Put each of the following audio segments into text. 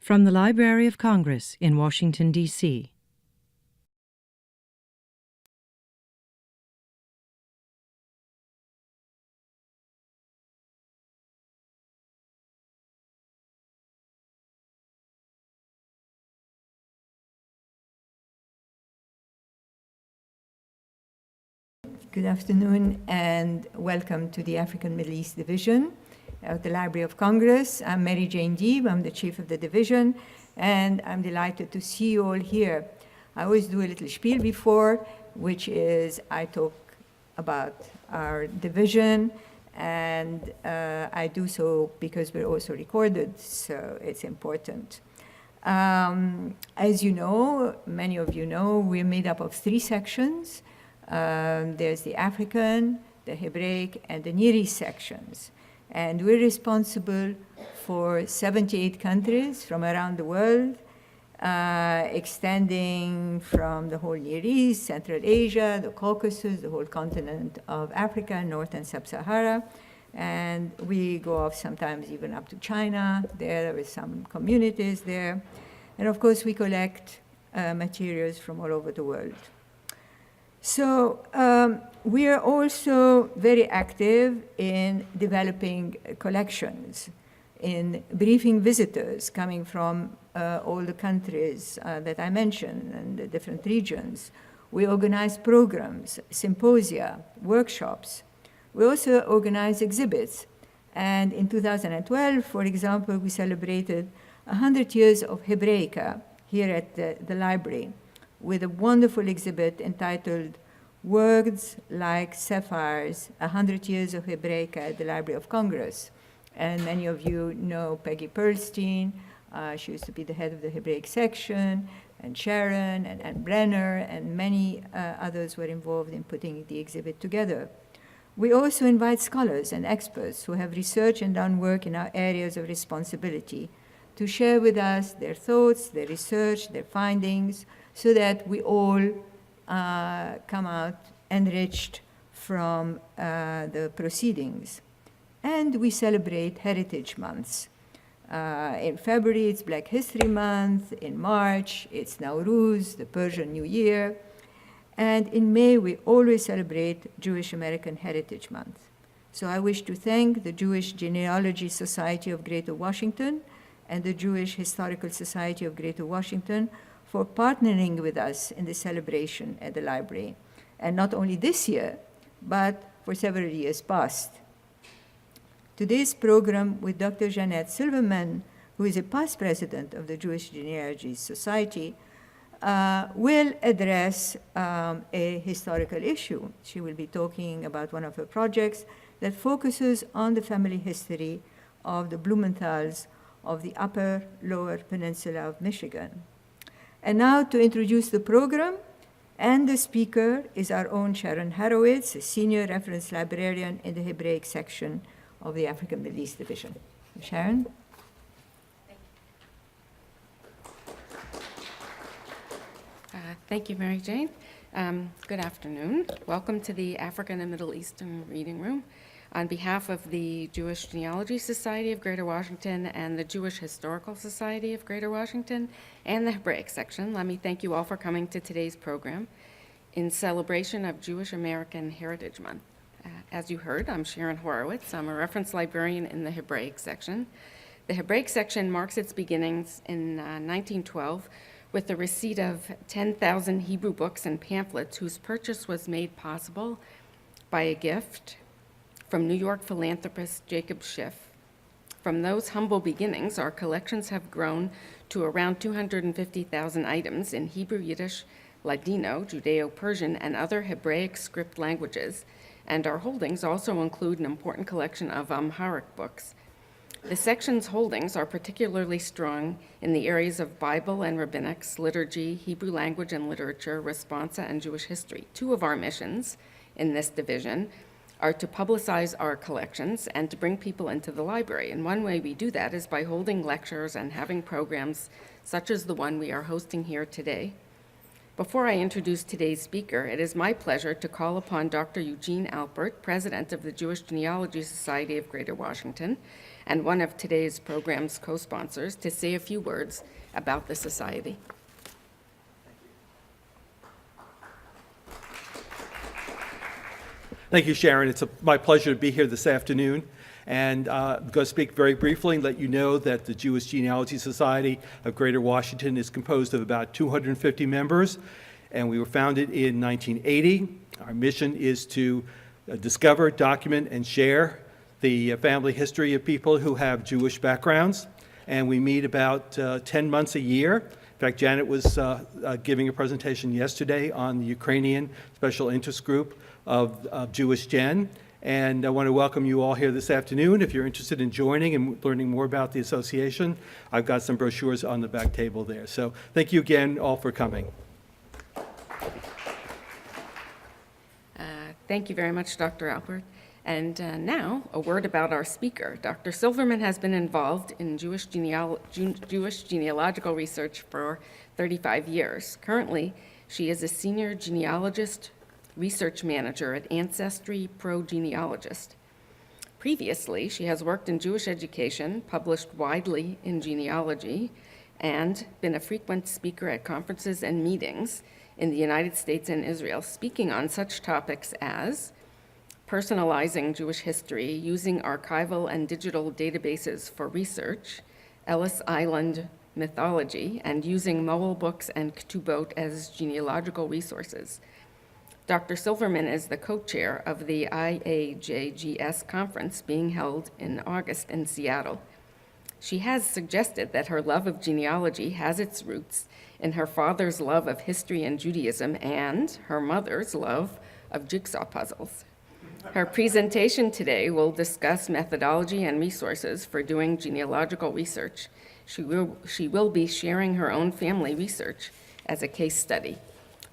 From the Library of Congress in Washington, D.C. Good afternoon and welcome to the African Middle East Division of the Library of Congress. I'm Mary Jane Deeb, I'm the chief of the division, and I'm delighted to see you all here. I always do a little spiel before, which is I talk about our division, and I do so because we're also recorded, so it's important. As you know, many of you know, we're made up of 3 sections. There's the African, the Hebraic, and the Near East sections. And we're responsible for 78 countries from around the world, extending from the whole Near East, Central Asia, the Caucasus, the whole continent of Africa, North and Sub-Sahara. And we go off sometimes even up to China. There are some communities there. And of course, we collect materials from all over the world. So we are also very active in developing collections, in briefing visitors coming from all the countries that I mentioned and the different regions. We organize programs, symposia, workshops. We also organize exhibits. And in 2012, for example, we celebrated 100 years of Hebraica here at the library, with a wonderful exhibit entitled Words Like Sapphires, 100 Years of Hebraica at the Library of Congress. And many of you know Peggy Pearlstein. She used to be the head of the Hebraic section, and Sharon and Brenner, and many others were involved in putting the exhibit together. We also invite scholars and experts who have researched and done work in our areas of responsibility to share with us their thoughts, their research, their findings, so that we all come out enriched from the proceedings. And we celebrate Heritage Months. In February, it's Black History Month. In March, it's Nowruz, the Persian New Year. And in May, we always celebrate Jewish American Heritage Month. So I wish to thank the Jewish Genealogy Society of Greater Washington and the Jewish Historical Society of Greater Washington for partnering with us in the celebration at the library. And not only this year, but for several years past. Today's program with Dr. Janette Silverman, who is a past president of the Jewish Genealogy Society, will address a historical issue. She will be talking about one of her projects that focuses on the family history of the Blumenthals of the Upper Lower Peninsula of Michigan. And now to introduce the program, and the speaker is our own Sharon Horowitz, a senior reference librarian in the Hebraic section of the African Middle East Division. Sharon? Thank you, Mary Jane. Good afternoon. Welcome to the African and Middle Eastern Reading Room. On behalf of the Jewish Genealogy Society of Greater Washington and the Jewish Historical Society of Greater Washington and the Hebraic section, let me thank you all for coming to today's program in celebration of Jewish American Heritage Month. As you heard, I'm Sharon Horowitz. I'm a reference librarian in the Hebraic section. The Hebraic section marks its beginnings in 1912 with the receipt of 10,000 Hebrew books and pamphlets whose purchase was made possible by a gift from New York philanthropist Jacob Schiff. From those humble beginnings, our collections have grown to around 250,000 items in Hebrew, Yiddish, Ladino, Judeo-Persian, and other Hebraic script languages, and our holdings also include an important collection of Amharic books. The section's holdings are particularly strong in the areas of Bible and rabbinics, liturgy, Hebrew language and literature, responsa, and Jewish history. 2 of our missions in this division are to publicize our collections and to bring people into the library. And one way we do that is by holding lectures and having programs such as the one we are hosting here today. Before I introduce today's speaker, it is my pleasure to call upon Dr. Eugene Alpert, President of the Jewish Genealogy Society of Greater Washington, and one of today's program's co-sponsors, to say a few words about the society. Thank you, Sharon. It's my pleasure to be here this afternoon. And I'm going to speak very briefly and let you know that the Jewish Genealogy Society of Greater Washington is composed of about 250 members, and we were founded in 1980. Our mission is to discover, document, and share the family history of people who have Jewish backgrounds. And we meet about 10 months a year. In fact, Janet was giving a presentation yesterday on the Ukrainian Special Interest Group of Jewish Gen. And I want to welcome you all here this afternoon. If you're interested in joining and learning more about the association, I've got some brochures on the back table there. So thank you again all for coming. Thank you very much, Dr. Alpert. And now, a word about our speaker. Dr. Silverman has been involved in Jewish genealogical research for 35 years. Currently, she is a senior genealogist research manager at Ancestry Pro Genealogist. Previously, she has worked in Jewish education, published widely in genealogy, and been a frequent speaker at conferences and meetings in the United States and Israel, speaking on such topics as personalizing Jewish history using archival and digital databases for research, Ellis Island mythology, and using Moel books and Ketubot as genealogical resources. Dr. Silverman is the co-chair of the IAJGS conference being held in August in Seattle. She has suggested that her love of genealogy has its roots in her father's love of history and Judaism and her mother's love of jigsaw puzzles. Her presentation today will discuss methodology and resources for doing genealogical research. She will be sharing her own family research as a case study.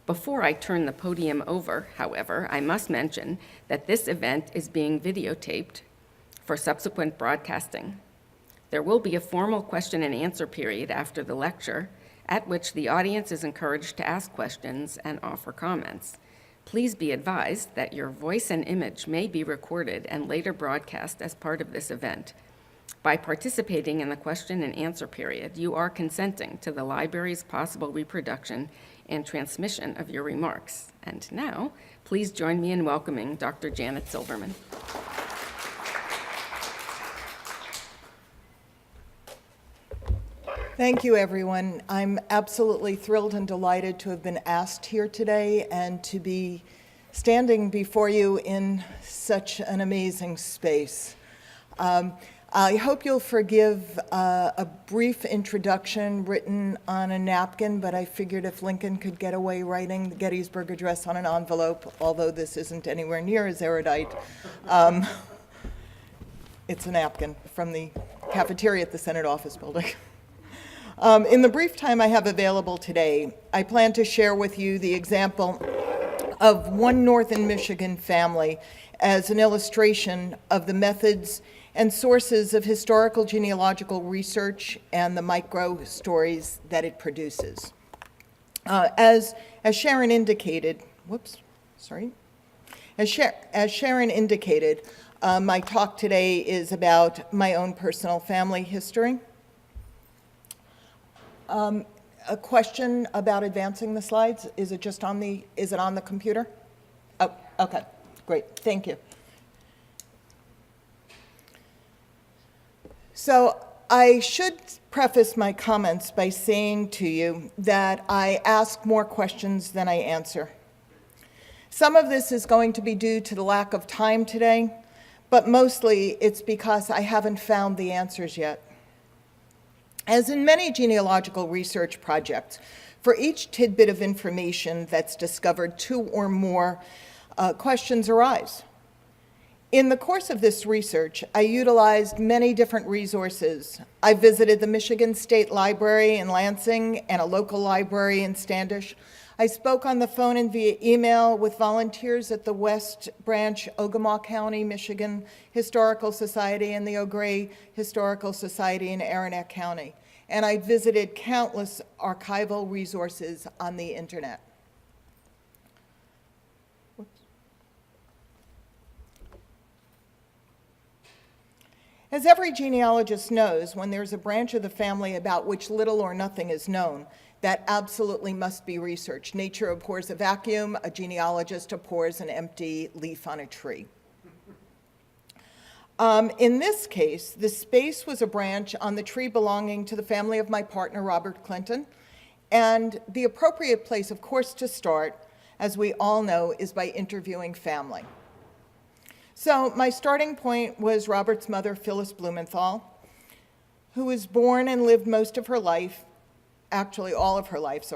Before I turn the podium over, however, I must mention that this event is being videotaped for subsequent broadcasting. There will be a formal question and answer period after the lecture, at which the audience is encouraged to ask questions and offer comments. Please be advised that your voice and image may be recorded and later broadcast as part of this event. By participating in the question and answer period, you are consenting to the library's possible reproduction and transmission of your remarks. And now, please join me in welcoming Dr. Janet Silverman. Thank you, everyone. I'm absolutely thrilled and delighted to have been asked here today and to be standing before you in such an amazing space. I hope you'll forgive a brief introduction written on a napkin, but I figured if Lincoln could get away writing the Gettysburg Address on an envelope, although this isn't anywhere near as erudite, it's a napkin from the cafeteria at the Senate Office Building. In the brief time I have available today, I plan to share with you the example of one Northern Michigan family as an illustration of the methods and sources of historical genealogical research and the micro stories that it produces. As Sharon indicated, as Sharon indicated, my talk today is about my own personal family history. A question about advancing the slides. Is it on the computer? Oh, okay, great, thank you. So I should preface my comments by saying to you that I ask more questions than I answer. Some of this is going to be due to the lack of time today, but mostly it's because I haven't found the answers yet. As in many genealogical research projects, for each tidbit of information that's discovered, two or more questions arise. In the course of this research, I utilized many different resources. I visited the Michigan State Library in Lansing and a local library in Standish. I spoke on the phone and via email with volunteers at the West Branch Ogemaw County, Michigan Historical Society and the O'Grey Historical Society in Aranac County. And I visited countless archival resources on the internet. As every genealogist knows, when there's a branch of the family about which little or nothing is known, that absolutely must be researched. Nature abhors a vacuum, a genealogist abhors an empty leaf on a tree. In this case, the space was a branch on the tree belonging to the family of my partner, Robert Clinton, and the appropriate place, of course, to start, as we all know, is by interviewing family. So my starting point was Robert's mother, Phyllis Blumenthal, who was born and lived most of her life, actually all of her life,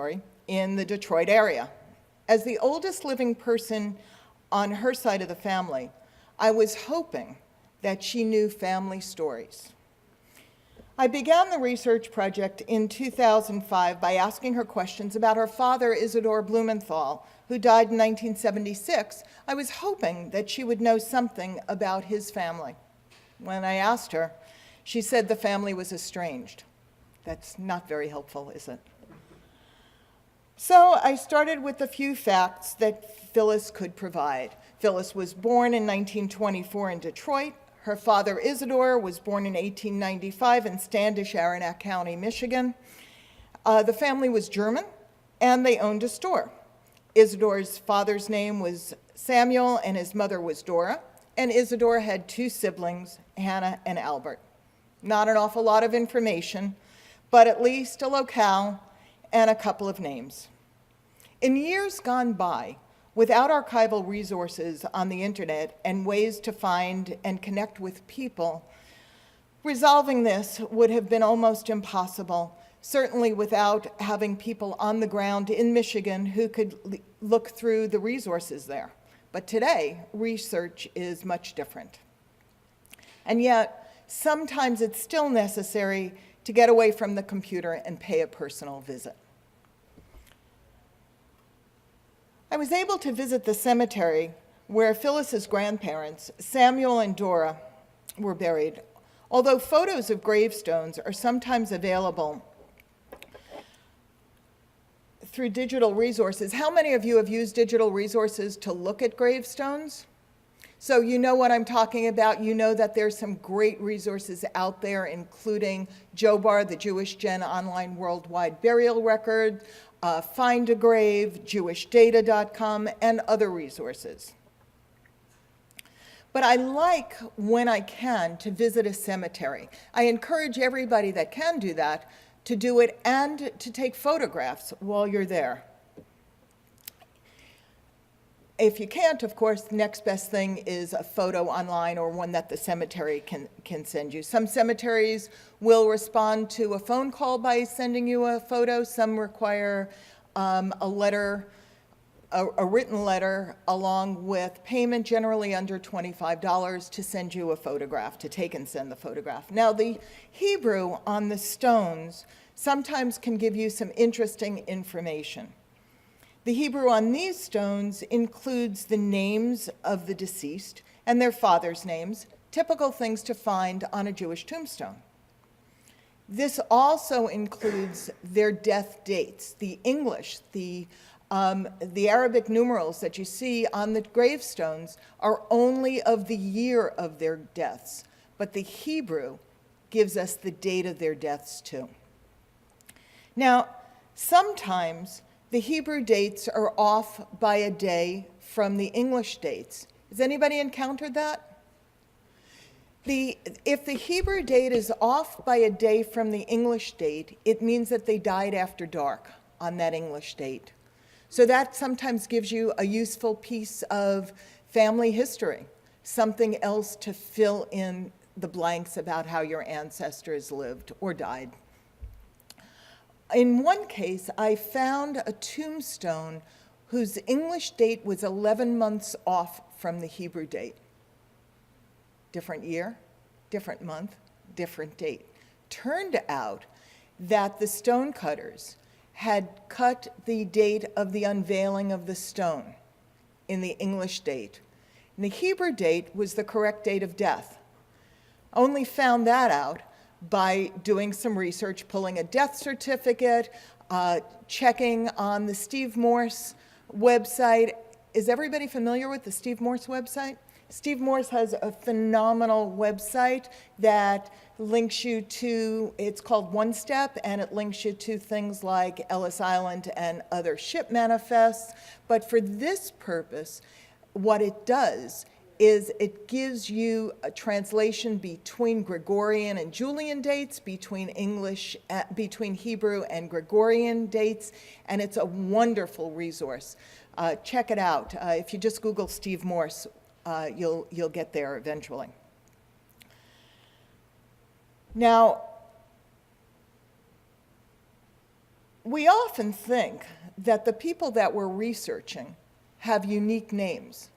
in the Detroit area. As the oldest living person on her side of the family, I was hoping that she knew family stories. I began the research project in 2005 by asking her questions about her father, Isidore Blumenthal, who died in 1976. I was hoping that she would know something about his family. When I asked her, she said the family was estranged. That's not very helpful, is it? So I started with a few facts that Phyllis could provide. Phyllis was born in 1924 in Detroit. Her father, Isidore, was born in 1895 in Standish, Aranac County, Michigan. The family was German, and they owned a store. Isidore's father's name was Samuel, and his mother was Dora, and Isidore had two siblings, Hannah and Albert. Not an awful lot of information, but at least a locale and a couple of names. In years gone by, without archival resources on the internet and ways to find and connect with people, resolving this would have been almost impossible, certainly without having people on the ground in Michigan who could look through the resources there. But today, research is much different. And yet, sometimes it's still necessary to get away from the computer and pay a personal visit. I was able to visit the cemetery where Phyllis's grandparents, Samuel and Dora, were buried. Although photos of gravestones are sometimes available through digital resources, how many of you have used digital resources to look at gravestones? So you know what I'm talking about. You know that there's some great resources out there, including JOBAR, the Jewish Gen Online Worldwide Burial Record, Find a Grave, jewishdata.com, and other resources. But I like, when I can, to visit a cemetery. I encourage everybody that can do that to do it and to take photographs while you're there. If you can't, of course, the next best thing is a photo online or one that the cemetery can send you. Some cemeteries will respond to a phone call by sending you a photo. Some require a letter, a written letter, along with payment, generally under $25, to send you a photograph, to take and send the photograph. Now, the Hebrew on the stones sometimes can give you some interesting information. The Hebrew on these stones includes the names of the deceased and their fathers' names, typical things to find on a Jewish tombstone. This also includes their death dates. The English, the Arabic numerals that you see on the gravestones are only of the year of their deaths, but the Hebrew gives us the date of their deaths too. Now, sometimes the Hebrew dates are off by a day from the English dates. Has anybody encountered that? If the Hebrew date is off by a day from the English date, it means that they died after dark on that English date. So that sometimes gives you a useful piece of family history, something else to fill in the blanks about how your ancestors lived or died. In one case, I found a tombstone whose English date was 11 months off from the Hebrew date. Different year, different month, different date. Turned out that the stonecutters had cut the date of the unveiling of the stone in the English date. And the Hebrew date was the correct date of death. Only found that out by doing some research, pulling a death certificate, checking on the Steve Morse website. Is everybody familiar with the Steve Morse website? Steve Morse has a phenomenal website that links you to, it's called One Step, and it links you to things like Ellis Island and other ship manifests. But for this purpose, what it does is it gives you a translation between Gregorian and Julian dates, between between Hebrew and Gregorian dates, and it's a wonderful resource. Check it out. If you just Google Steve Morse, you'll get there eventually. Now, we often think that the people that we're researching have unique names.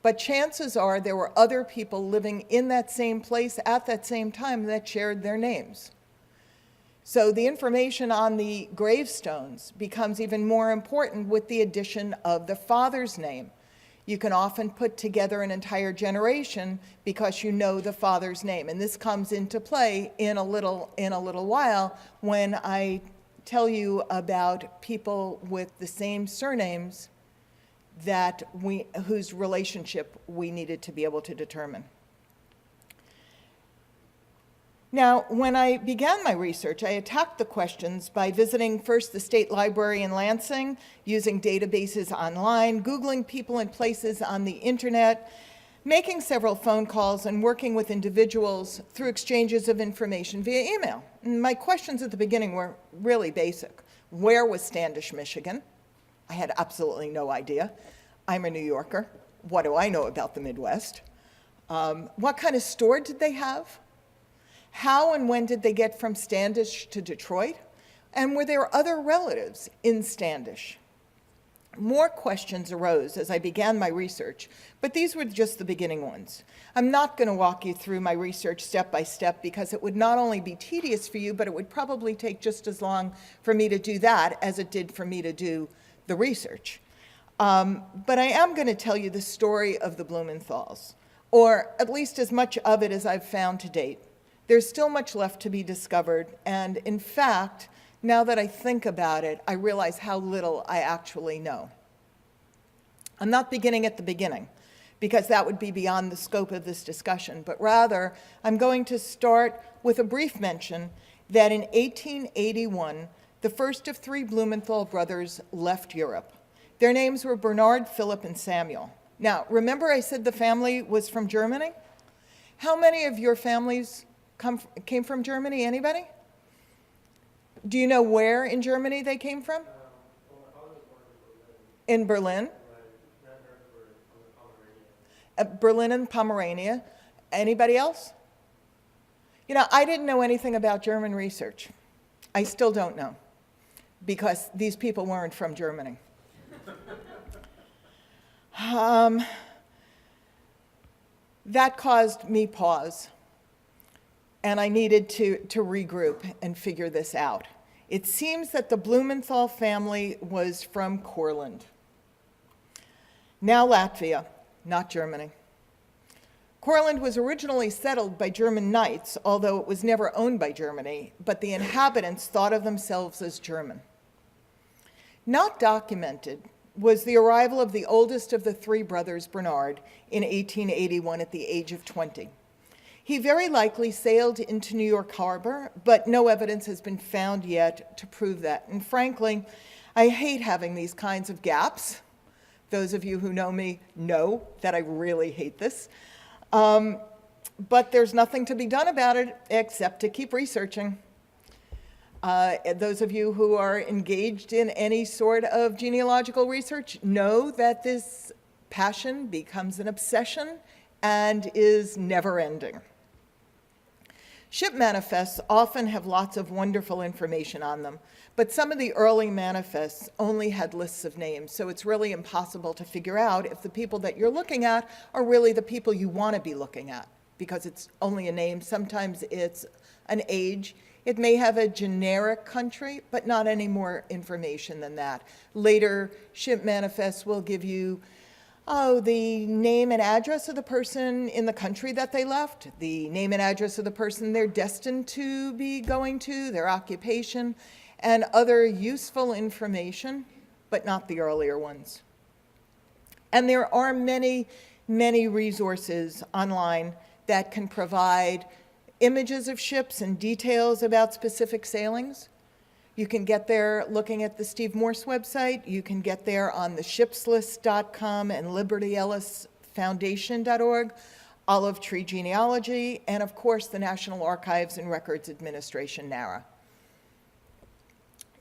But chances are there were other people living in that same place at that same time that shared their names. So the information on the gravestones becomes even more important with the addition of the father's name. You can often put together an entire generation because you know the father's name. And this comes into play in a little while when I tell you about people with the same surnames whose relationship we needed to be able to determine. Now, when I began my research, I attacked the questions by visiting first the State Library in Lansing, using databases online, Googling people and places on the internet, making several phone calls, and working with individuals through exchanges of information via email. And my questions at the beginning were really basic. Where was Standish, Michigan? I had absolutely no idea. I'm a New Yorker. What do I know about the Midwest? What kind of store did they have? How and when did they get from Standish to Detroit? And were there other relatives in Standish? More questions arose as I began my research, but these were just the beginning ones. I'm not going to walk you through my research step by step because it would not only be tedious for you, but it would probably take just as long for me to do that as it did for me to do the research. But I am going to tell you the story of the Blumenthals, or at least as much of it as I've found to date. There's still much left to be discovered, and in fact, now that I think about it, I realize how little I actually know. I'm not beginning at the beginning, because that would be beyond the scope of this discussion, but rather, I'm going to start with a brief mention that in 1881, the first of three Blumenthal brothers left Europe. Their names were Bernard, Philip, and Samuel. Now, remember I said the family was from Germany? How many of your families came from Germany? Anybody? Do you know where in Germany they came from? In Berlin? Berlin and Pomerania. Anybody else? You know, I didn't know anything about German research. I still don't know, because these people weren't from Germany. That caused me pause, and I needed to regroup and figure this out. It seems that the Blumenthal family was from Courland, now Latvia, not Germany. Courland was originally settled by German knights, although it was never owned by Germany, but the inhabitants thought of themselves as German. Not documented was the arrival of the oldest of the three brothers, Bernard, in 1881 at the age of 20. He very likely sailed into New York Harbor, but no evidence has been found yet to prove that. And frankly, I hate having these kinds of gaps. Those of you who know me know that I really hate this. But there's nothing to be done about it except to keep researching. Those of you who are engaged in any sort of genealogical research know that this passion becomes an obsession and is never-ending. Ship manifests often have lots of wonderful information on them, but some of the early manifests only had lists of names, so it's really impossible to figure out if the people that you're looking at are really the people you want to be looking at, because it's only a name. Sometimes it's an age. It may have a generic country, but not any more information than that. Later, ship manifests will give you the name and address of the person in the country that they left, the name and address of the person they're destined to be going to, their occupation, and other useful information, but not the earlier ones. And there are many many resources online that can provide images of ships and details about specific sailings. You can get there looking at the Steve Morse website. You can get there on the shipslist.com and libertyellisfoundation.org, Olive Tree Genealogy, and of course the National Archives and Records Administration, NARA.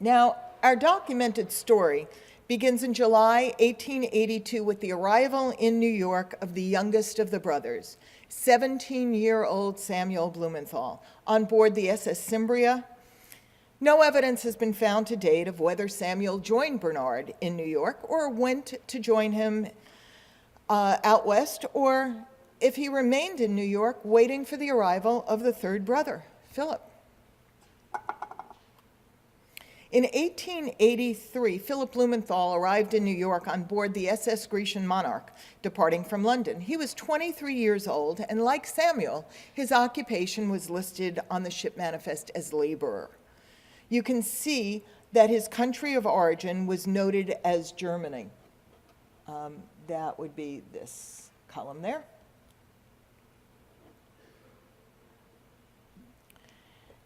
Now, our documented story begins in July 1882 with the arrival in New York of the youngest of the brothers, 17-year-old Samuel Blumenthal, on board the SS Cimbria. No evidence has been found to date of whether Samuel joined Bernard in New York or went to join him out west, or if he remained in New York waiting for the arrival of the third brother, Philip. In 1883, Philip Blumenthal arrived in New York on board the SS Grecian Monarch, departing from London. He was 23 years old, and like Samuel, his occupation was listed on the ship manifest as laborer. You can see that his country of origin was noted as Germany. That would be this column there.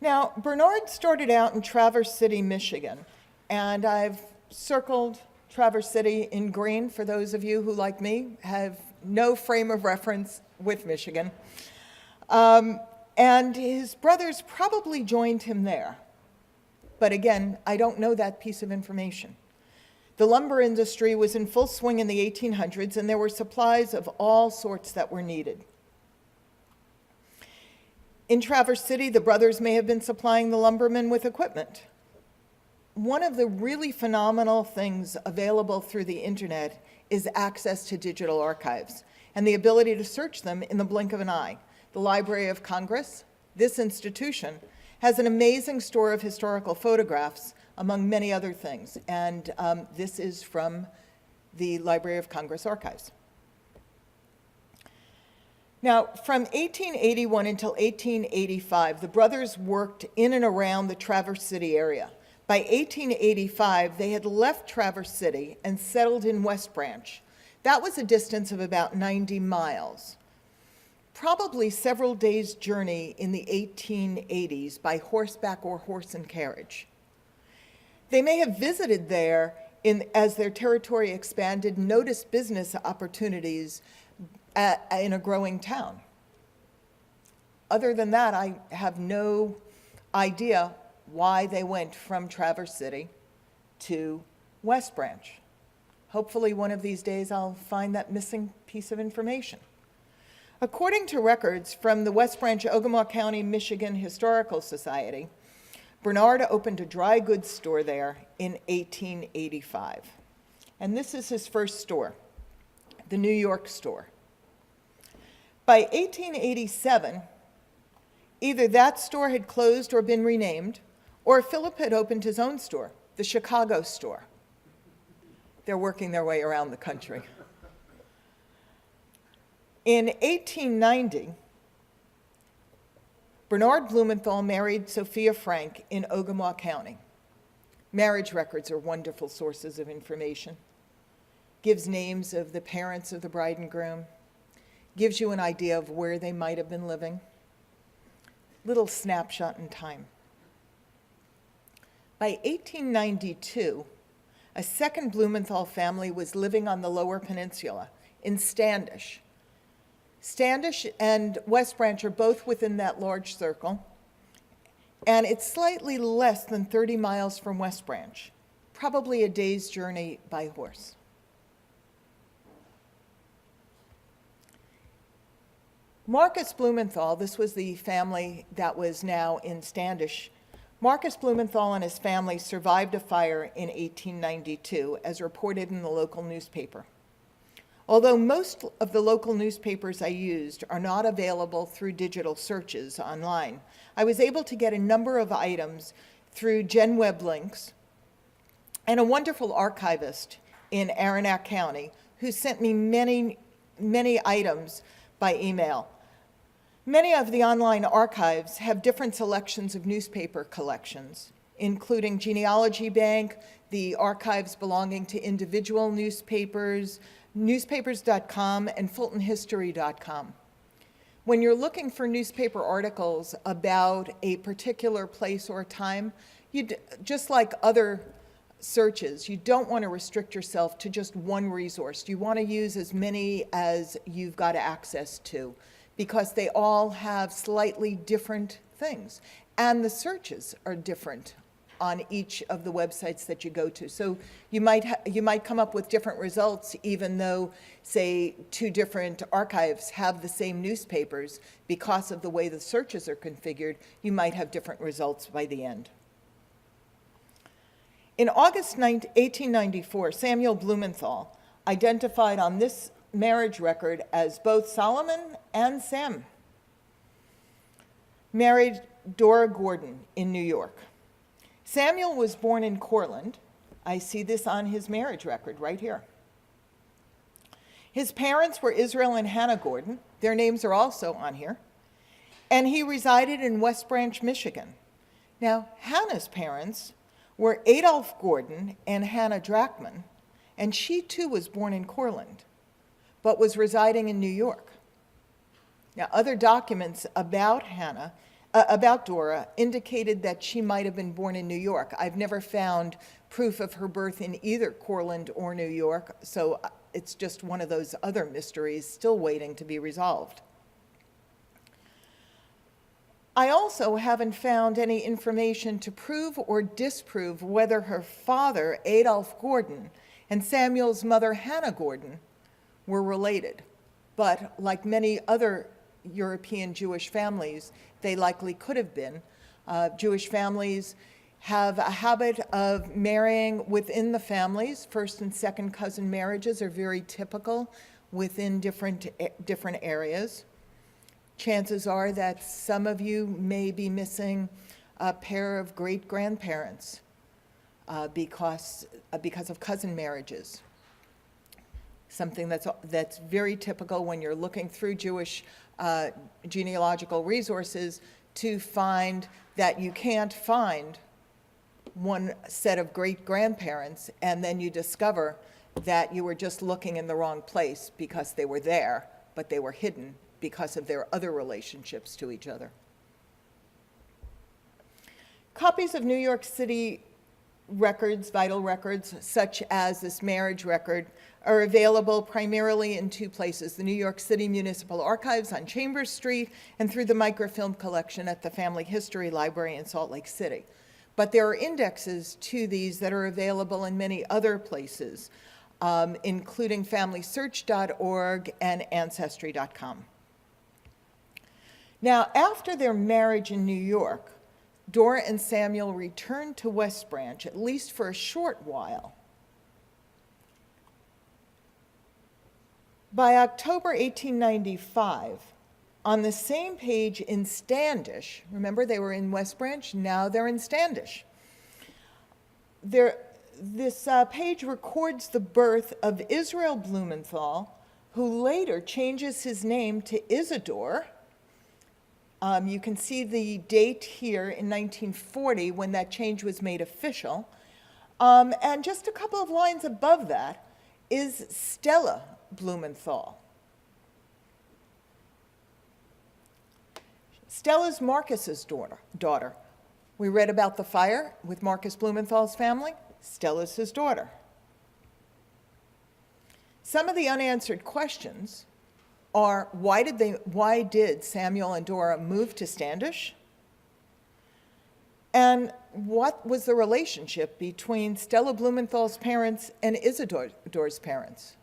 Now, Bernard started out in Traverse City, Michigan, and I've circled Traverse City in green for those of you who, like me, have no frame of reference with Michigan. And his brothers probably joined him there. But again, I don't know that piece of information. The lumber industry was in full swing in the 1800s, and there were supplies of all sorts that were needed. In Traverse City, the brothers may have been supplying the lumbermen with equipment. One of the really phenomenal things available through the internet is access to digital archives and the ability to search them in the blink of an eye. The Library of Congress, this institution, has an amazing store of historical photographs, among many other things, and this is from the Library of Congress archives. Now, from 1881 until 1885, the brothers worked in and around the Traverse City area. By 1885, they had left Traverse City and settled in West Branch. That was a distance of about 90 miles, probably several days' journey in the 1880s by horseback or horse and carriage. They may have visited there as their territory expanded, noticed business opportunities in a growing town. Other than that, I have no idea why they went from Traverse City to West Branch. Hopefully one of these days I'll find that missing piece of information. According to records from the West Branch Ogemaw County, Michigan Historical Society, Bernard opened a dry goods store there in 1885. And this is his first store, the New York store. By 1887, either that store had closed or been renamed, or Philip had opened his own store, the Chicago store. They're working their way around the country. In 1890, Bernard Blumenthal married Sophia Frank in Ogemaw County. Marriage records are wonderful sources of information. Gives names of the parents of the bride and groom. Gives you an idea of where they might have been living. Little snapshot in time. By 1892, a second Blumenthal family was living on the Lower Peninsula in Standish. Standish and West Branch are both within that large circle, and it's slightly less than 30 miles from West Branch, probably a day's journey by horse. Marcus Blumenthal, this was the family that was now in Standish. Marcus Blumenthal and his family survived a fire in 1892, as reported in the local newspaper. Although most of the local newspapers I used are not available through digital searches online, I was able to get a number of items through GenWeb links and a wonderful archivist in Aranac County who sent me many items by email. Many of the online archives have different selections of newspaper collections, including Genealogy Bank, the archives belonging to individual newspapers, newspapers.com and fultonhistory.com. When you're looking for newspaper articles about a particular place or time, just like other searches, you don't want to restrict yourself to just one resource. You want to use as many as you've got access to, because they all have slightly different things. And the searches are different on each of the websites that you go to. So you might come up with different results, even though, say, two different archives have the same newspapers. Because of the way the searches are configured, you might have different results by the end. In August 1894, Samuel Blumenthal identified on this marriage record as both Solomon and Sam, married Dora Gordon in New York. Samuel was born in Courland. I see this on his marriage record right here. His parents were Israel and Hannah Gordon. Their names are also on here. And he resided in West Branch, Michigan. Now, Hannah's parents were Adolph Gordon and Hannah Drachman, and she too was born in Courland, but was residing in New York. Now, other documents about Dora indicated that she might have been born in New York. I've never found proof of her birth in either Courland or New York, so it's just one of those other mysteries still waiting to be resolved. I also haven't found any information to prove or disprove whether her father, Adolph Gordon, and Samuel's mother, Hannah Gordon, were related. But like many other European Jewish families, they likely could have been. Jewish families have a habit of marrying within the families. First and second cousin marriages are very typical within different areas. Chances are that some of you may be missing a pair of great-grandparents because of cousin marriages. Something that's very typical when you're looking through Jewish genealogical resources, to find that you can't find one set of great-grandparents, and then you discover that you were just looking in the wrong place because they were there, but they were hidden because of their other relationships to each other. Copies of New York City records, vital records, such as this marriage record, are available primarily in two places: the New York City Municipal Archives on Chambers Street and through the microfilm collection at the Family History Library in Salt Lake City. But there are indexes to these that are available in many other places, including FamilySearch.org and Ancestry.com. Now, after their marriage in New York, Dora and Samuel returned to West Branch, at least for a short while. By October 1895, on the same page in Standish, remember they were in West Branch, now they're in Standish. This page records the birth of Israel Blumenthal, who later changes his name to Isidore. You can see the date here in 1940 when that change was made official. And just a couple of lines above that is Stella Blumenthal. Stella's Marcus's daughter. We read about the fire with Marcus Blumenthal's family. Stella's his daughter. Some of the unanswered questions are, why did Samuel and Dora move to Standish? And what was the relationship between Stella Blumenthal's parents and Isidore's parents?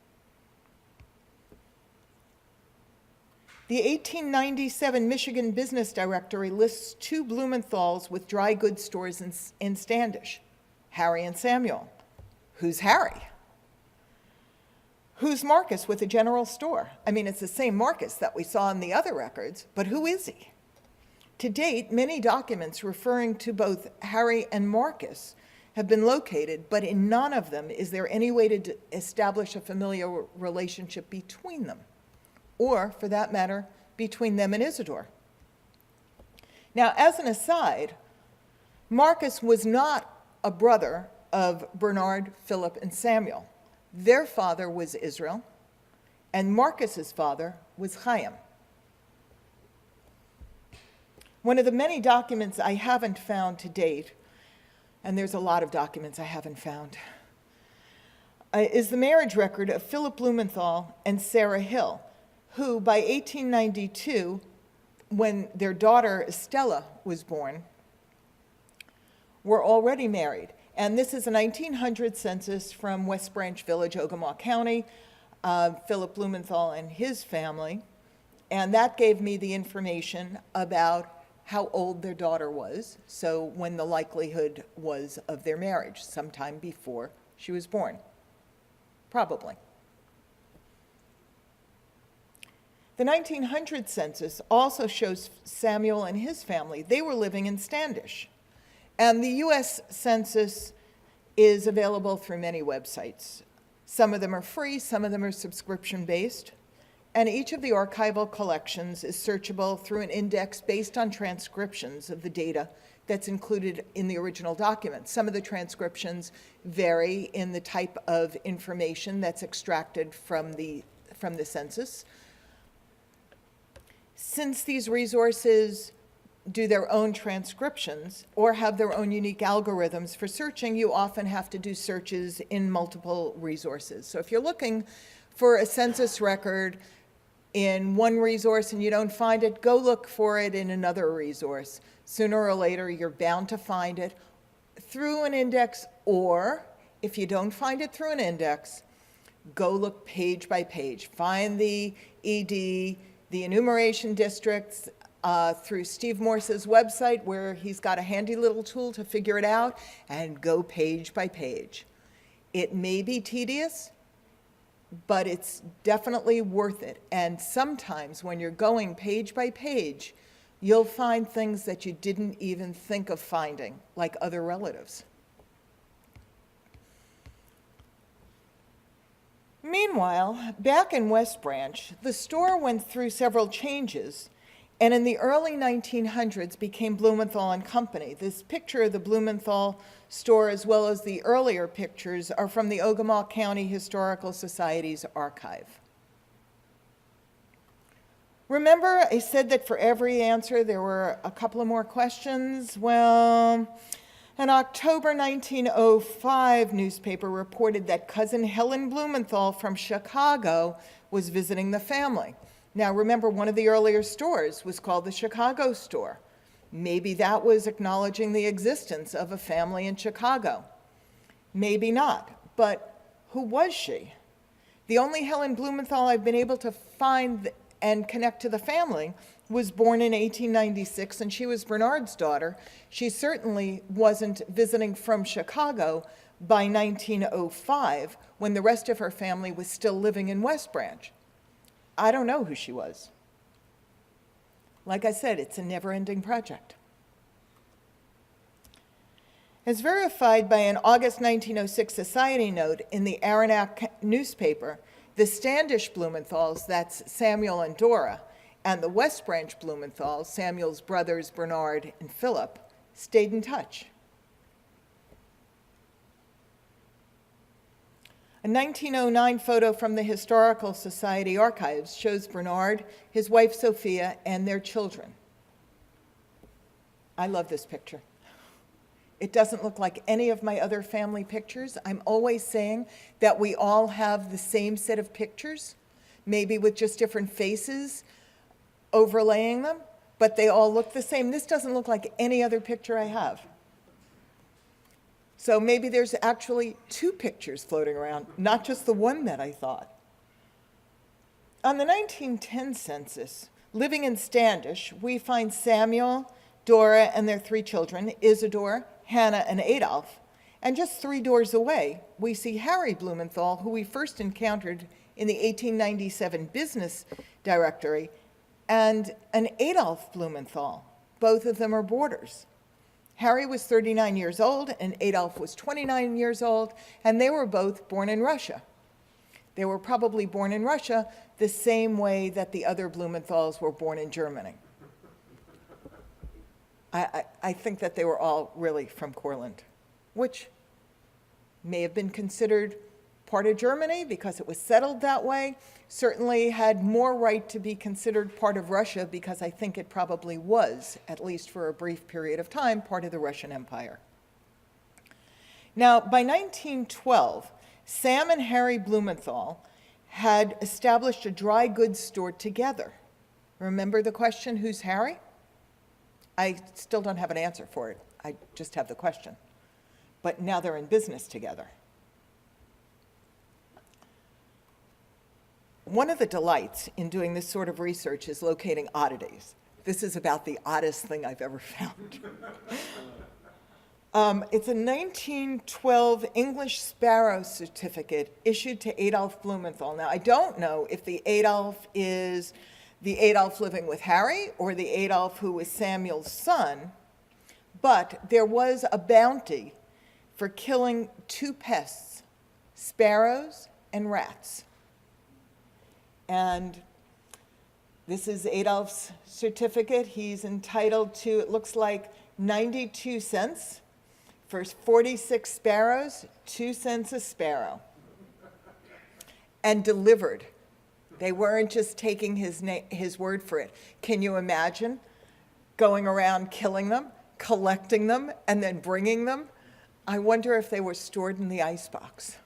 The 1897 Michigan Business Directory lists two Blumenthals with dry goods stores in Standish, Harry and Samuel. Who's Harry? Who's Marcus with a general store? I mean, it's the same Marcus that we saw in the other records, but who is he? To date, many documents referring to both Harry and Marcus have been located, but in none of them is there any way to establish a familial relationship between them, or, for that matter, between them and Isidore. Now, as an aside, Marcus was not a brother of Bernard, Philip, and Samuel. Their father was Israel, and Marcus's father was Chaim. One of the many documents I haven't found to date, and there's a lot of documents I haven't found, is the marriage record of Philip Blumenthal and Sarah Hill, who by 1892, when their daughter Estella was born, were already married. And this is a 1900 census from West Branch Village, Ogemaw County, Philip Blumenthal and his family. And that gave me the information about how old their daughter was, so when the likelihood was of their marriage, sometime before she was born, probably. The 1900 census also shows Samuel and his family. They were living in Standish. And the U.S. Census is available through many websites. Some of them are free, some of them are subscription-based. And each of the archival collections is searchable through an index based on transcriptions of the data that's included in the original document. Some of the transcriptions vary in the type of information that's extracted from the census. Since these resources do their own transcriptions or have their own unique algorithms for searching, you often have to do searches in multiple resources. So if you're looking for a census record in one resource and you don't find it, go look for it in another resource. Sooner or later, you're bound to find it through an index, or if you don't find it through an index, go look page by page. Find the ED, the enumeration districts, through Steve Morse's website, where he's got a handy little tool to figure it out, and go page by page. It may be tedious, but it's definitely worth it. And sometimes when you're going page by page, you'll find things that you didn't even think of finding, like other relatives. Meanwhile, back in West Branch, the store went through several changes, and in the early 1900s became Blumenthal and Company. This picture of the Blumenthal store, as well as the earlier pictures, are from the Ogemaw County Historical Society's archive. Remember, I said that for every answer there were a couple of more questions? Well, an October 1905 newspaper reported that cousin Helen Blumenthal from Chicago was visiting the family. Now, remember, one of the earlier stores was called the Chicago store. Maybe that was acknowledging the existence of a family in Chicago. Maybe not, but who was she? The only Helen Blumenthal I've been able to find and connect to the family was born in 1896, and she was Bernard's daughter. She certainly wasn't visiting from Chicago by 1905, when the rest of her family was still living in West Branch. I don't know who she was. Like I said, it's a never-ending project. As verified by an August 1906 society note in the Aranac newspaper, the Standish Blumenthals, that's Samuel and Dora, and the West Branch Blumenthals, Samuel's brothers Bernard and Philip, stayed in touch. A 1909 photo from the Historical Society archives shows Bernard, his wife Sophia, and their children. I love this picture. It doesn't look like any of my other family pictures. I'm always saying that we all have the same set of pictures, maybe with just different faces overlaying them, but they all look the same. This doesn't look like any other picture I have. So maybe there's actually two pictures floating around, not just the one that I thought. On the 1910 census, living in Standish, we find Samuel, Dora, and their three children, Isidore, Hannah, and Adolph. And just 3 doors away, we see Harry Blumenthal, who we first encountered in the 1897 business directory, and an Adolph Blumenthal. Both of them are boarders. Harry was 39 years old, and Adolph was 29 years old, and they were both born in Russia. They were probably born in Russia the same way that the other Blumenthals were born in Germany. I think that they were all really from Courland, which may have been considered part of Germany because it was settled that way, certainly had more right to be considered part of Russia because I think it probably was, at least for a brief period of time, part of the Russian Empire. Now, by 1912, Sam and Harry Blumenthal had established a dry goods store together. Remember the question, who's Harry? I still don't have an answer for it. I just have the question. But now they're in business together. One of the delights in doing this sort of research is locating oddities. This is about the oddest thing I've ever found. It's a 1912 English sparrow certificate issued to Adolf Blumenthal. Now, I don't know if the Adolf is the Adolf living with Harry or the Adolf who was Samuel's son, but there was a bounty for killing two pests, sparrows and rats. And this is Adolf's certificate. He's entitled to, it looks like, 92 cents for 46 sparrows, 2 cents a sparrow. And delivered. They weren't just taking his word for it. Can you imagine going around killing them, collecting them, and then bringing them? I wonder if they were stored in the icebox.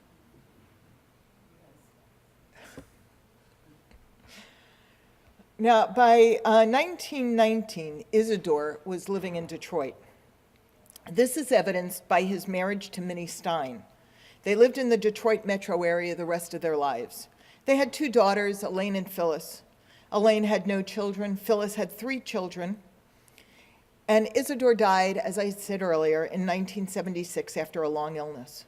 Now, by 1919, Isidore was living in Detroit. This is evidenced by his marriage to Minnie Stein. They lived in the Detroit metro area the rest of their lives. They had 2 daughters, Elaine and Phyllis. Elaine had no children. Phyllis had 3 children. And Isidore died, as I said earlier, in 1976 after a long illness.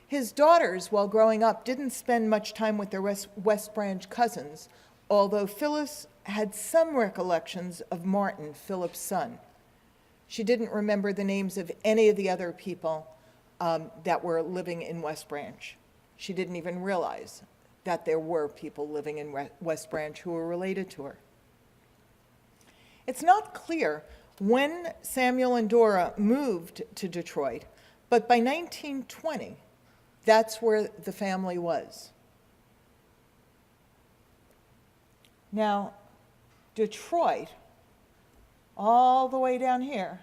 His daughters, while growing up, didn't spend much time with their West Branch cousins, although Phyllis had some recollections of Martin, Philip's son. She didn't remember the names of any of the other people that were living in West Branch. She didn't even realize that there were people living in West Branch who were related to her. It's not clear when Samuel and Dora moved to Detroit, but by 1920, that's where the family was. Now, Detroit, all the way down here,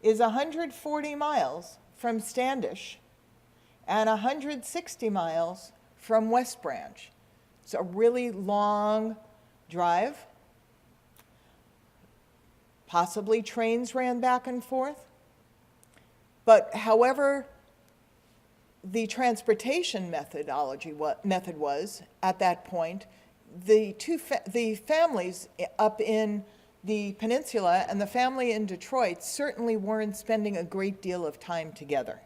is 140 miles from Standish and 160 miles from West Branch. It's a really long drive. Possibly trains ran back and forth. But however the transportation method was at that point, the families up in the Peninsula and the family in Detroit certainly weren't spending a great deal of time together.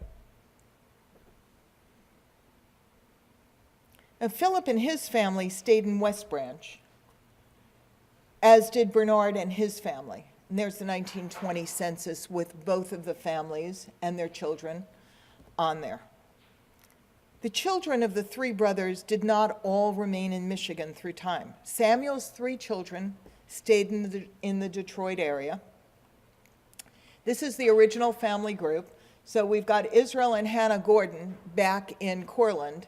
And Philip and his family stayed in West Branch, as did Bernard and his family. And there's the 1920 census with both of the families and their children on there. The children of the 3 brothers did not all remain in Michigan through time. Samuel's 3 children stayed in the Detroit area. This is the original family group. So we've got Israel and Hannah Gordon back in Cortland,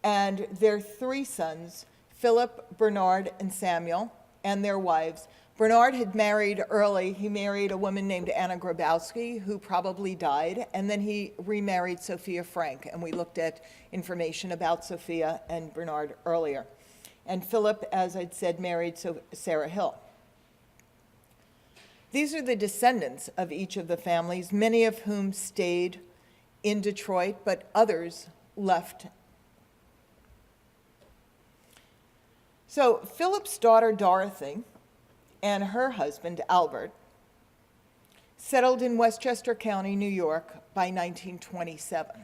and their 3 sons, Philip, Bernard, and Samuel, and their wives. Bernard had married early. He married a woman named Anna Grabowski, who probably died, and then he remarried Sophia Frank, and we looked at information about Sophia and Bernard earlier. And Philip, as I'd said, married Sarah Hill. These are the descendants of each of the families, many of whom stayed in Detroit, but others left. So Philip's daughter, Dorothy, and her husband, Albert, settled in Westchester County, New York by 1927.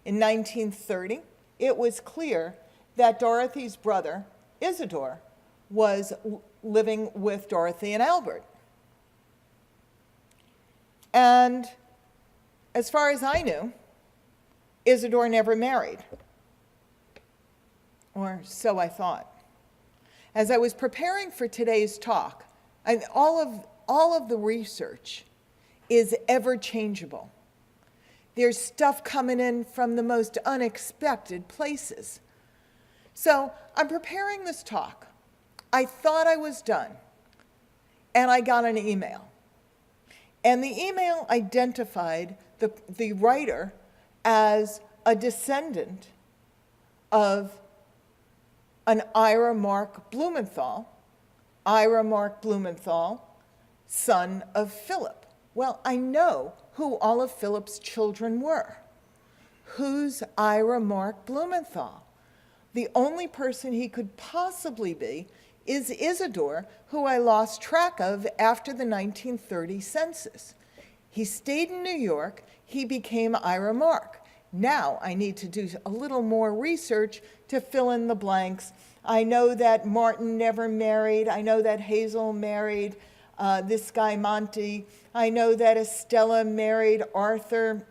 In 1930, it was clear that Dorothy's brother, Isidore, was living with Dorothy and Albert. And as far as I knew, Isidore never married, or so I thought. As I was preparing for today's talk, and all of the research is ever changeable. There's stuff coming in from the most unexpected places. So I'm preparing this talk. I thought I was done, and I got an email. And the email identified the writer as a descendant of an Ira Mark Blumenthal, son of Philip. Well, I know who all of Philip's children were. Who's Ira Mark Blumenthal? The only person he could possibly be is Isidore, who I lost track of after the 1930 census. He stayed in New York. He became Ira Mark. Now I need to do a little more research to fill in the blanks. I know that Martin never married. I know that Hazel married this guy Monty. I know that Estella married Arthur,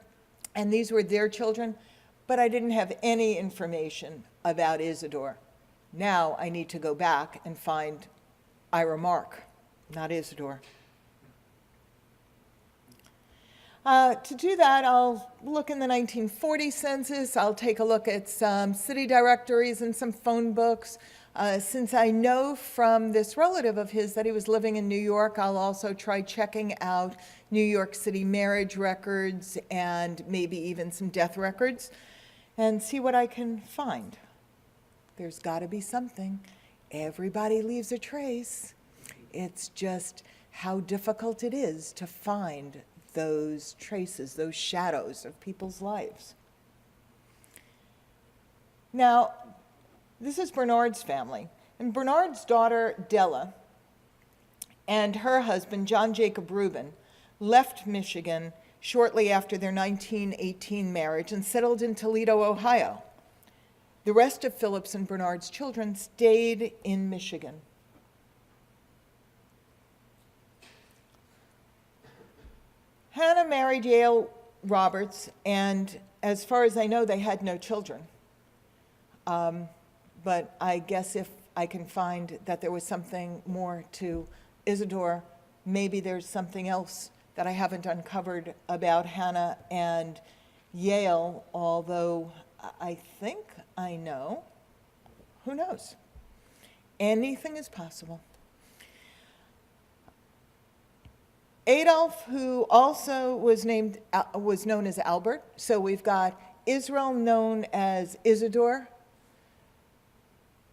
and these were their children, but I didn't have any information about Isidore. Now I need to go back and find Ira Mark, not Isidore. To do that, I'll look in the 1940 census. I'll take a look at some city directories and some phone books. Since I know from this relative of his that he was living in New York, I'll also try checking out New York City marriage records and maybe even some death records and see what I can find. There's got to be something. Everybody leaves a trace. It's just how difficult it is to find those traces, those shadows of people's lives. Now, this is Bernard's family. And Bernard's daughter, Della, and her husband, John Jacob Rubin, left Michigan shortly after their 1918 marriage and settled in Toledo, Ohio. The rest of Philip's and Bernard's children stayed in Michigan. Hannah married Yale Roberts, and as far as I know, they had no children. But I guess if I can find that there was something more to Isidore, maybe there's something else that I haven't uncovered about Hannah and Yale, although I think I know. Who knows? Anything is possible. Adolf, who also was known as Albert. So we've got Israel known as Isidore,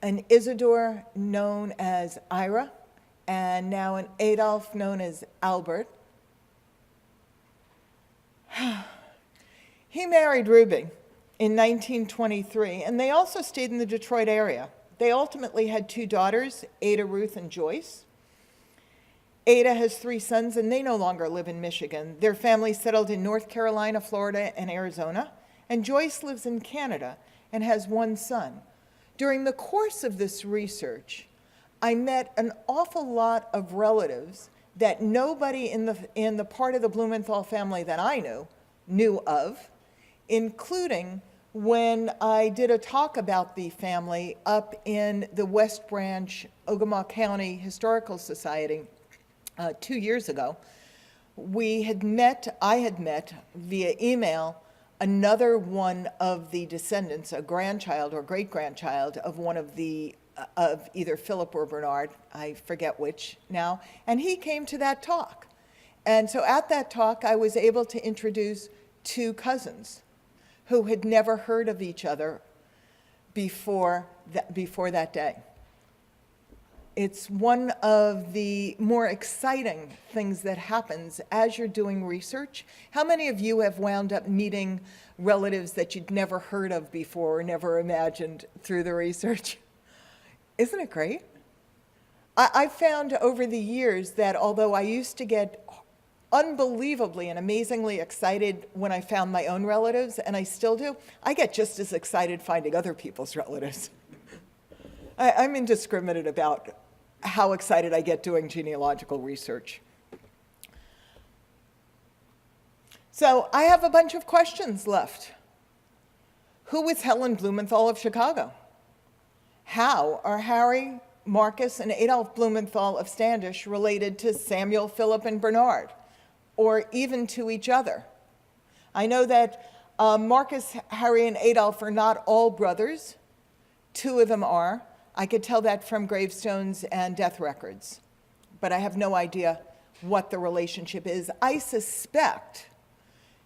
an Isidore known as Ira, and now an Adolf known as Albert. He married Ruby in 1923, and they also stayed in the Detroit area. They ultimately had two daughters, Ada, Ruth, and Joyce. Ada has 3 sons, and they no longer live in Michigan. Their family settled in North Carolina, Florida, and Arizona. And Joyce lives in Canada and has 1 son. During the course of this research, I met an awful lot of relatives that nobody in the part of the Blumenthal family that I knew of, including when I did a talk about the family up in the West Branch, Ogama County Historical Society 2 years ago. I had met via email another one of the descendants, a grandchild or great-grandchild of one of of either Philip or Bernard, I forget which now, and he came to that talk. And so at that talk, I was able to introduce 2 cousins who had never heard of each other before that day. It's one of the more exciting things that happens as you're doing research. How many of you have wound up meeting relatives that you'd never heard of before or never imagined through the research? Isn't it great? I found over the years that although I used to get unbelievably and amazingly excited when I found my own relatives, and I still do, I get just as excited finding other people's relatives. I'm indiscriminate about how excited I get doing genealogical research. So I have a bunch of questions left. Who was Helen Blumenthal of Chicago? How are Harry, Marcus, and Adolf Blumenthal of Standish related to Samuel, Philip, and Bernard, or even to each other? I know that Marcus, Harry, and Adolf are not all brothers. 2 of them are. I could tell that from gravestones and death records, but I have no idea what the relationship is. I suspect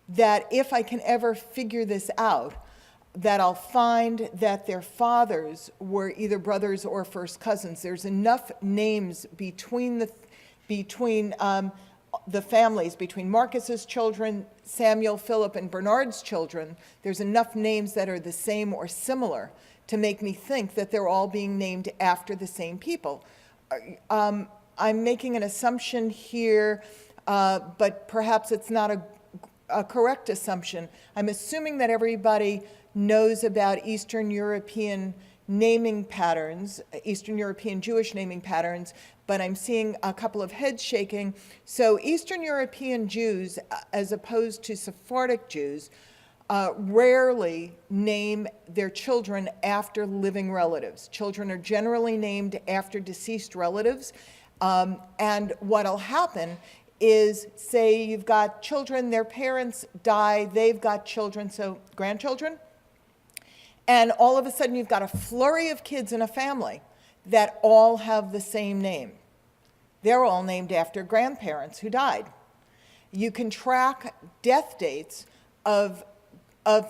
that if I can ever figure this out, that I'll find that their fathers were either brothers or first cousins. There's enough names between the families, between Marcus's children, Samuel, Philip, and Bernard's children. There's enough names that are the same or similar to make me think that they're all being named after the same people. I'm making an assumption here, but perhaps it's not a correct assumption. I'm assuming that everybody knows about Eastern European naming patterns, Eastern European Jewish naming patterns, but I'm seeing a couple of heads shaking. So Eastern European Jews, as opposed to Sephardic Jews, rarely name their children after living relatives. Children are generally named after deceased relatives. And what'll happen is, say you've got children, their parents die, they've got children, so grandchildren, and all of a sudden you've got a flurry of kids in a family that all have the same name. They're all named after grandparents who died. You can track death dates of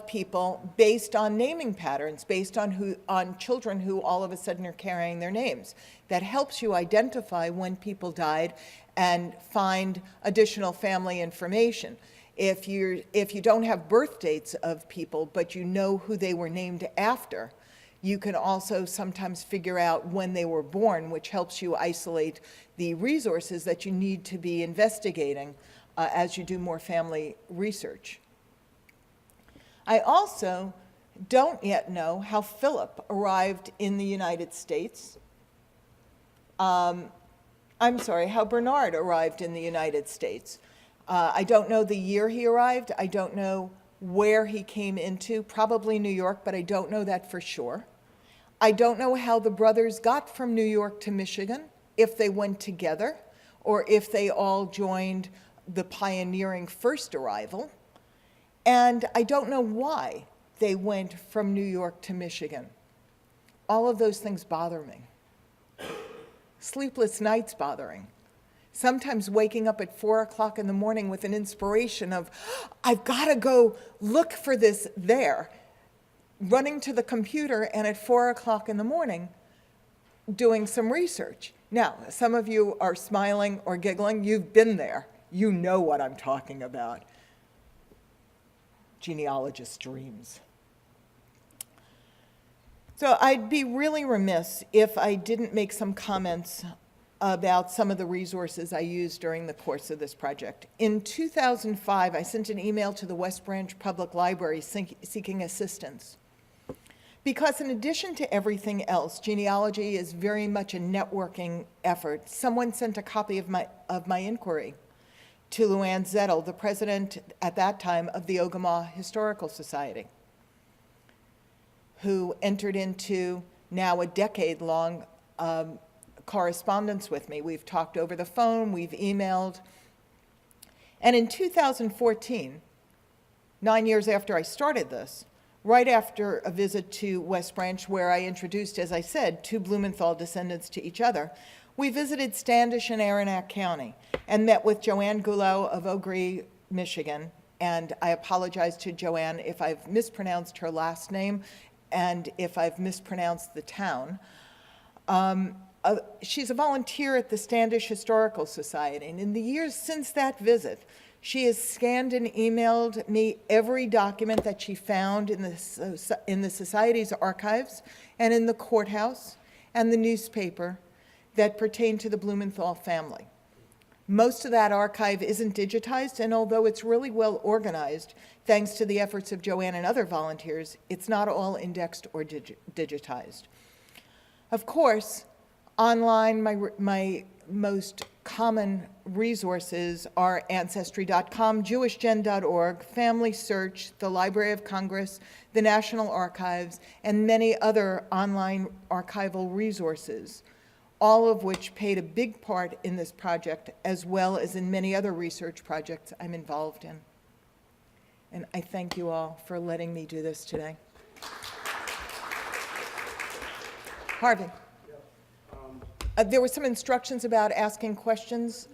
people based on naming patterns, based on children who all of a sudden are carrying their names. That helps you identify when people died and find additional family information. If you don't have birth dates of people, but you know who they were named after, you can also sometimes figure out when they were born, which helps you isolate the resources that you need to be investigating as you do more family research. I also don't yet know how Philip arrived in the United States. How Bernard arrived in the United States. I don't know the year he arrived. I don't know where he came into, probably New York, but I don't know that for sure. I don't know how the brothers got from New York to Michigan, if they went together, or if they all joined the pioneering first arrival. And I don't know why they went from New York to Michigan. All of those things bother me. Sleepless nights bothering. Sometimes waking up at 4 o'clock in the morning with an inspiration of, I've got to go look for this there. Running to the computer and at 4 o'clock in the morning doing some research. Now, some of you are smiling or giggling. You've been there. You know what I'm talking about. Genealogist dreams. So I'd be really remiss if I didn't make some comments about some of the resources I used during the course of this project. In 2005, I sent an email to the West Branch Public Library seeking assistance. Because in addition to everything else, genealogy is very much a networking effort. Someone sent a copy of my inquiry to Luann Zettel, the president at that time of the Ogama Historical Society, who entered into now a decade-long correspondence with me. We've talked over the phone, we've emailed. And in 2014, 9 years after I started this, right after a visit to West Branch where I introduced, as I said, 2 Blumenthal descendants to each other, we visited Standish and Aranac County and met with Joanne Goulot of Eau Gris, Michigan. And I apologize to Joanne if I've mispronounced her last name and if I've mispronounced the town. She's a volunteer at the Standish Historical Society, and in the years since that visit, she has scanned and emailed me every document that she found in the Society's archives and in the courthouse and the newspaper that pertain to the Blumenthal family. Most of that archive isn't digitized, and although it's really well organized, thanks to the efforts of Joanne and other volunteers, it's not all indexed or digitized. Of course, online, my most common resources are Ancestry.com, JewishGen.org, Family Search, the Library of Congress, the National Archives, and many other online archival resources, all of which played a big part in this project, as well as in many other research projects I'm involved in. And I thank you all for letting me do this today. Harvey. There were some instructions about asking questions.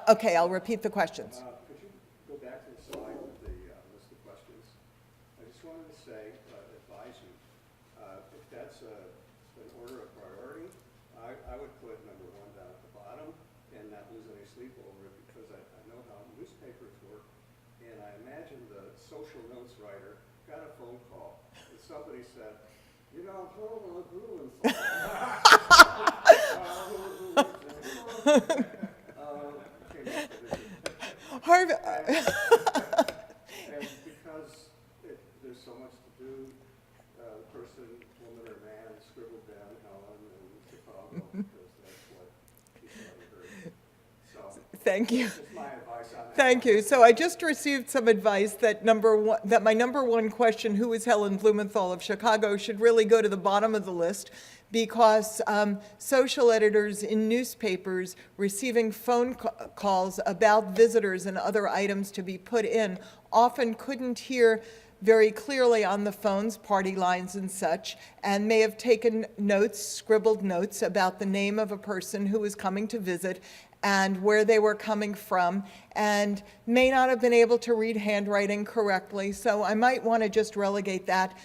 Okay, I'll repeat the questions. Could you go back to the slide with the list of questions? I just wanted to say, advise you, if that's an order of priority, I would put number 1 down at the bottom and not lose any sleep over it, because I know how newspapers work, and I imagine the social notes writer got a phone call and somebody said, you know, Blumenthal. Harvey. And because there's so much to do, person, woman, or man scribbled down Helen and Chicago because that's what he thought he heard. So Thank you. that's my advice on that. Thank you. So I just received some advice that my number one question, who is Helen Blumenthal of Chicago, should really go to the bottom of the list, because social editors in newspapers receiving phone calls about visitors and other items to be put in often couldn't hear very clearly on the phones, party lines and such, and may have taken notes, scribbled notes about the name of a person who was coming to visit and where they were coming from, and may not have been able to read handwriting correctly. So I might want to just relegate that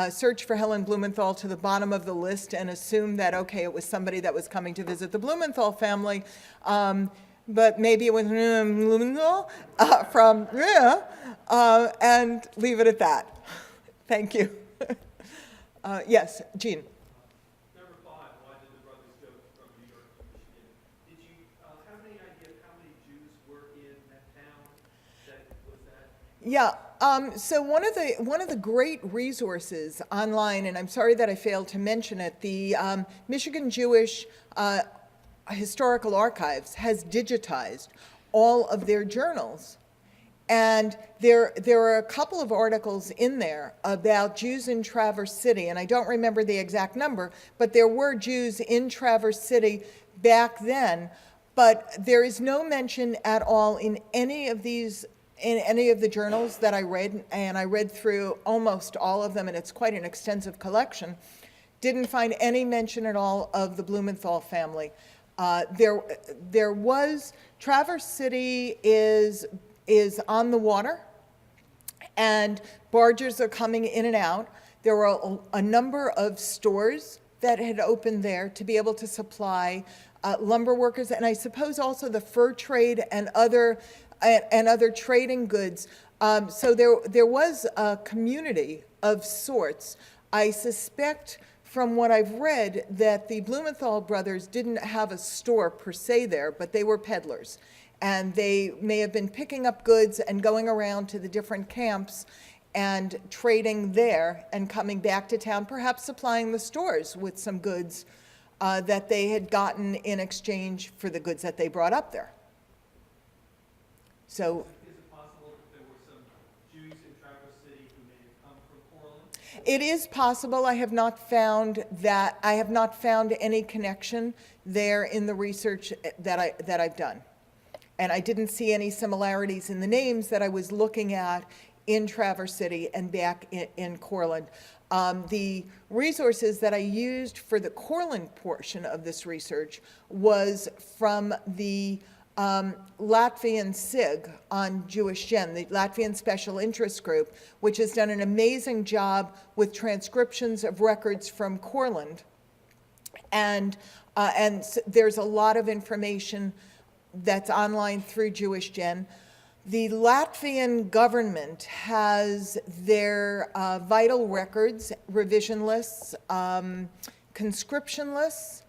search for Helen Blumenthal to the bottom of the list and assume that, okay, it was somebody that was coming to visit the Blumenthal family, but maybe it was Blumenthal and leave it at that. Thank you. Yes, Jean. Number 5, why did the brothers go from New York to Michigan? Did you have any idea of how many Jews were in that town? Yeah. So one of the great resources online, and I'm sorry that I failed to mention it, the Michigan Jewish Historical Archives has digitized all of their journals. And there are a couple of articles in there about Jews in Traverse City, and I don't remember the exact number, but there were Jews in Traverse City back then. But there is no mention at all in any of these, in any of the journals that I read, and I read through almost all of them, and it's quite an extensive collection, didn't find any mention at all of the Blumenthal family. There was, Traverse City is on the water, and barges are coming in and out. There were a number of stores that had opened there to be able to supply lumber workers, and I suppose also the fur trade and other trading goods. So there was a community of sorts. I suspect from what I've read that the Blumenthal brothers didn't have a store per se there, but they were peddlers. And they may have been picking up goods and going around to the different camps and trading there and coming back to town, perhaps supplying the stores with some goods that they had gotten in exchange for the goods that they brought up there. So, Is it possible that there were some Jews in Traverse City who may have come from Portland? it is possible. I have not found that. I have not found any connection there in the research that I've done. And I didn't see any similarities in the names that I was looking at in Traverse City and back in Cortland. The resources that I used for the Cortland portion of this research was from the Latvian SIG on Jewish Gen, the Latvian Special Interest Group, which has done an amazing job with transcriptions of records from Cortland. And there's a lot of information that's online through Jewish Gen. The Latvian government has their vital records, revision lists, conscription lists,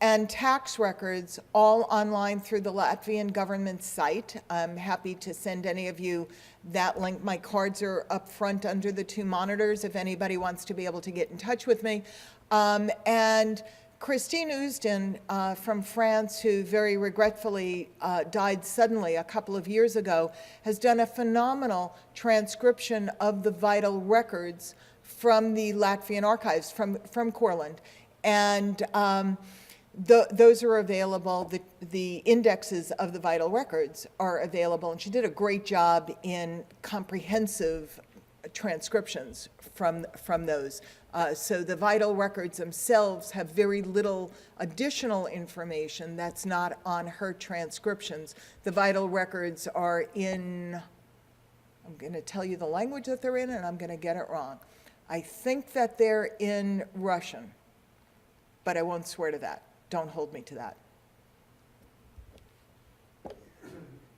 and tax records all online through the Latvian government site. I'm happy to send any of you that link. My cards are up front under the 2 monitors if anybody wants to be able to get in touch with me. And Christine Usden from France, who very regretfully died suddenly a couple of years ago, has done a phenomenal transcription of the vital records from the Latvian archives, from Cortland. And Those are available. The indexes of the vital records are available, and she did a great job in comprehensive transcriptions from those. So the vital records themselves have very little additional information that's not on her transcriptions. The vital records are in, I'm going to tell you the language that they're in, and I'm going to get it wrong. I think that they're in Russian, but I won't swear to that. Don't hold me to that. Do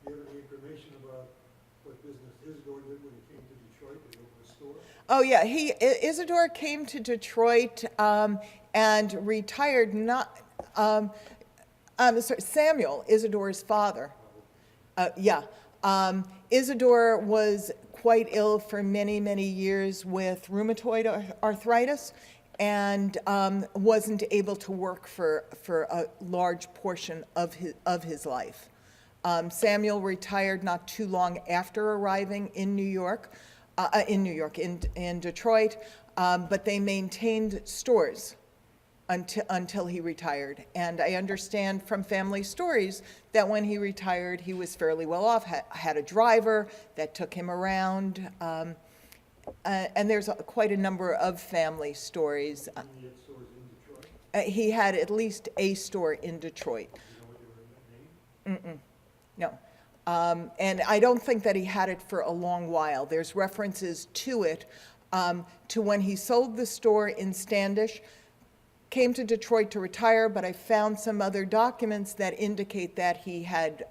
you have any information about what business Isidore did when he came to Detroit? Did he open a store? Oh, yeah, Isidore came to Detroit and retired, Samuel, Isidore's father. Isidore was quite ill for many, many years with rheumatoid arthritis, and wasn't able to work for a large portion of his life. Samuel retired not too long after arriving in in Detroit, but they maintained stores until he retired. And I understand from family stories that when he retired, he was fairly well off, had a driver that took him around. And there's quite a number of family stories. He had stores in Detroit? He had at least a store in Detroit. Do you know what they were named? No. And I don't think that he had it for a long while. There's references to it, to when he sold the store in Standish, came to Detroit to retire, but I found some other documents that indicate that he had,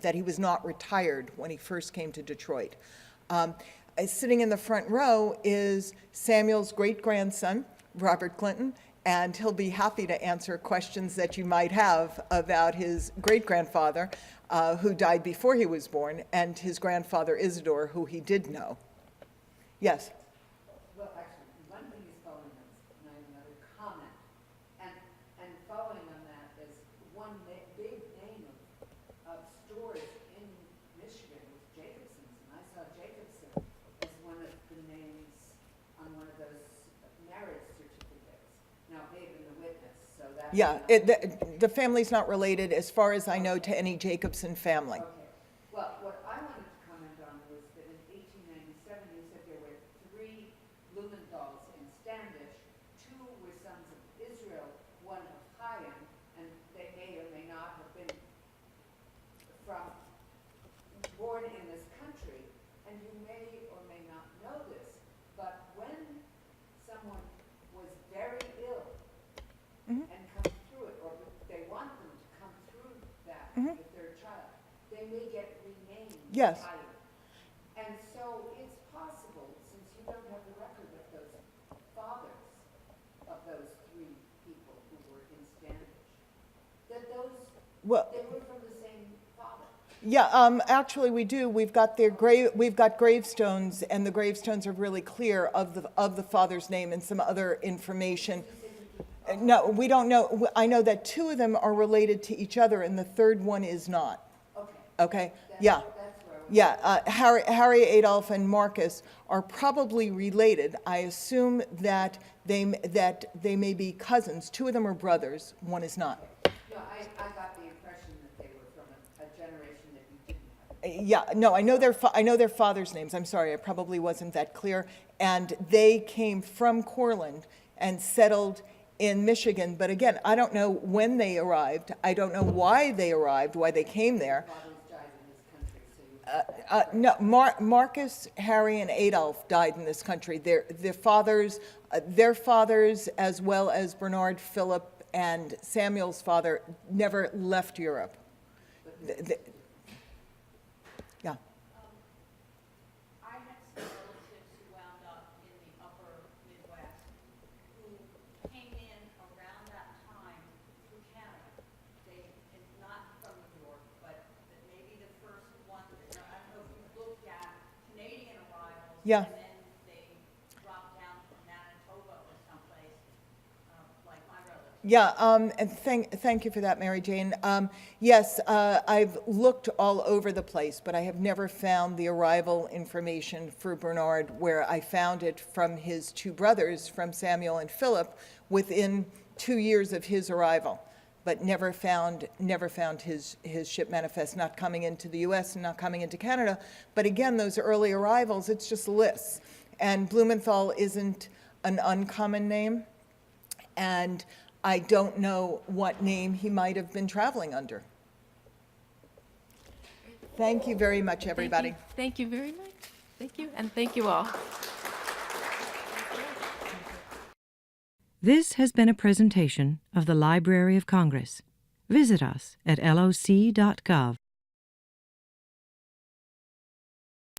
that he was not retired when he first came to Detroit. Sitting in the front row is Samuel's great-grandson, Robert Clinton, and he'll be happy to answer questions that you might have about his great-grandfather, who died before he was born, and his grandfather Isidore, who he did know. Yes? Well, actually, one thing is following on, and I have another comment. And following on that is one big name of stores in Michigan was Jacobson's, and I saw Jacobson as one of the names on one of those marriage certificates. Now, it may have been the witness, so that's... Yeah, the family's not related, as far as I know, to any Jacobson family. Okay. Well, what I wanted to comment on was that in 1897, you said there were 3 Blumenthals in Standish. 2 were sons of Israel, 1 of Chaim, and they may or may not have been born in this country. And you may or may not know this, but when someone was very ill and comes through it, or they want them to come through that with their child, they may get renamed Yes. Chaim. And so it's possible, since you don't have the record of those fathers of those 3 people who were in Standish, that Well, they were from the same father. yeah, actually we do. We've got gravestones, and the gravestones are really clear of the father's name and some other information. No, we don't know. I know that 2 of them are related to each other, and the 3rd one is not. Okay. Okay? Yeah. That's where I was. Yeah, Harry, Adolf, and Marcus are probably related. I assume that they may be cousins. 2 of them are brothers, 1 is not. No, I got the impression that they were from a generation that you didn't have. Yeah, no, I know their fathers' names. I'm sorry, I probably wasn't that clear. And they came from Courland and settled in Michigan. But again, I don't know when they arrived. I don't know why they arrived, why they came there. Fathers died in this country, so you... No, Marcus, Harry, and Adolf died in this country. Their fathers, as well as Bernard, Philip, and Samuel's father, never left Europe. Yeah. I had some relatives who wound up in the upper Midwest who came in around that time through Canada. They, not from New York, but maybe the first one, I don't know if you've looked at Canadian arrivals. Yeah. And then they dropped down from Manitoba or someplace, like my relatives. Yeah, and thank you for that, Mary Jane. Yes, I've looked all over the place, but I have never found the arrival information for Bernard, where I found it from his 2 brothers, from Samuel and Philip, within 2 years of his arrival. but never found his ship manifest, not coming into the US and not coming into Canada. But again, those early arrivals, it's just lists. And Blumenthal isn't an uncommon name, and I don't know what name he might have been traveling under. Thank you very much, everybody. Thank you very much. Thank you, and thank you all. This has been a presentation of the Library of Congress. Visit us at loc.gov.